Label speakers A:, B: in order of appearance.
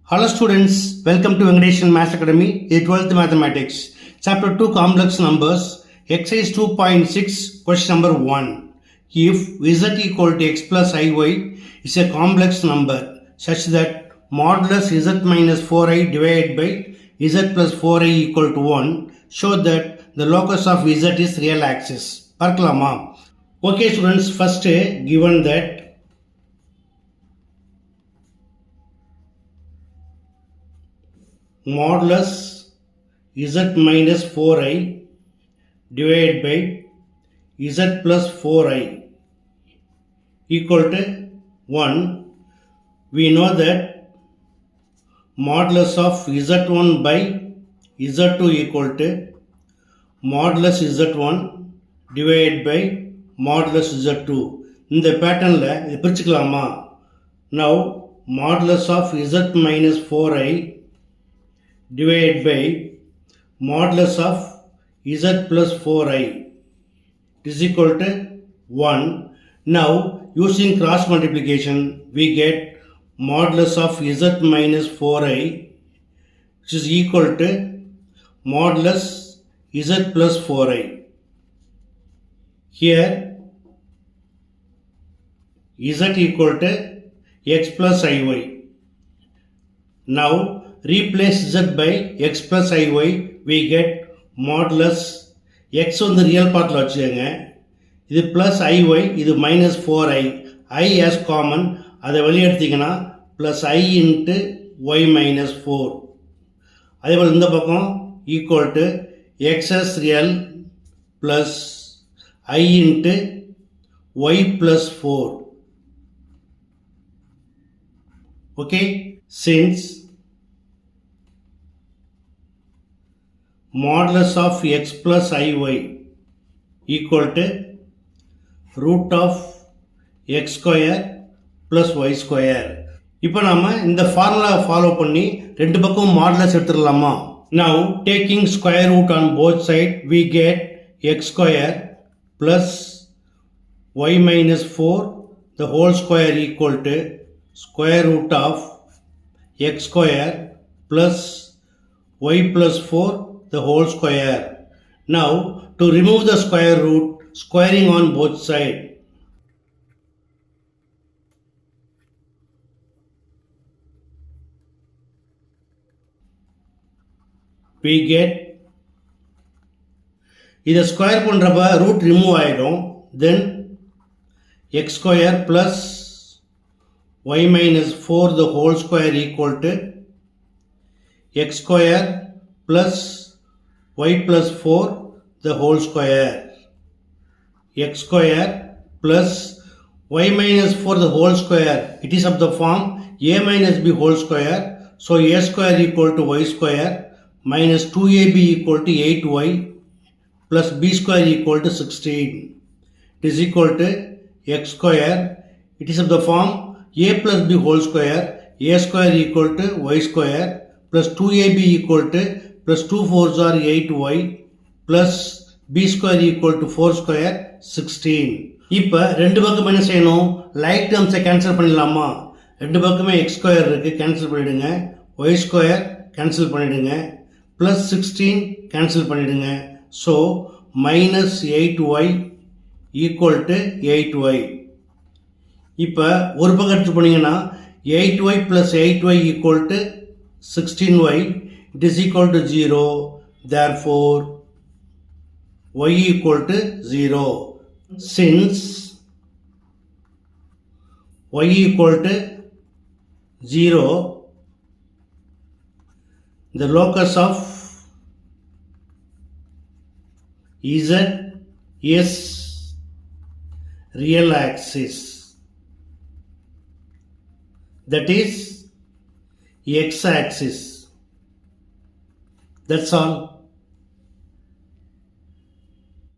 A: Hello students, welcome to Venkateshan Maths Academy, 12th Mathematics, Chapter 2 Complex Numbers, Exercise 2.6, Question number 1. If z equal to x plus iy is a complex number such that modulus z minus 4i divided by z plus 4i equal to 1, show that the locus of z is real axis. பார்க்கலாமா? Okay students, first given that modulus z minus 4i divided by z plus 4i equal to 1, we know that modulus of z1 by z2 equal to modulus z1 divided by modulus z2. இந்த பேட்டர்னில் இது பிரிச்சுக்கலாமா? Now modulus of z minus 4i divided by modulus of z plus 4i is equal to 1. Now using cross multiplication we get modulus of z minus 4i which is equal to modulus z plus 4i. Here z equal to x plus iy. Now replace z by x plus iy, we get modulus x on the real part வச்சுக்கங்க, இது plus iy, இது minus 4i, I as common, அதை வெளியே எடுத்தீங்கன்னா plus I into y minus 4. அதேபோல் இந்த பக்கம் equal to x as real plus I into y plus 4. Okay, since modulus of x plus iy equal to root of x square plus y square. இப்போ நாம இந்த formula follow பண்ணி ரெண்டு பக்கம் modulus எடுத்துடலாமா? Now taking square root on both sides we get x square plus y minus 4 the whole square equal to square root of x square plus y plus 4 the whole square. Now to remove the square root, squaring on both sides. We get இதை square பண்ணுறப்ப root remove ஆகிடும். Then x square plus y minus 4 the whole square equal to x square plus y plus 4 the whole square. X square plus y minus 4 the whole square, it is of the form a minus b whole square, so a square equal to y square minus 2ab equal to 8y plus b square equal to 16. It is equal to x square, it is of the form a plus b whole square, a square equal to y square plus 2ab equal to plus 2 4s are 8y plus b square equal to 4 square 16. இப்போ ரெண்டு பக்கம் என்ன செய்யணும்? Like டேர்ம்ஸை cancel பண்ணிடலாமா? ரெண்டு பக்கமே X square இருக்கு, cancel பண்ணிடுங்க. ஒய் ஸ்கொயர் கேன்சல் பண்ணிடுங்க. ப்ளஸ் 16 கேன்சல் பண்ணிடுங்க. So minus 8y equal to 8y. இப்போ ஒரு பக்கம் எடுத்து போனீங்கன்னா 8y plus 8y equal to 16y, it is equal to 0. Therefore y equal to 0. Since y equal to 0, the locus of z is real axis, that is x axis. That's all.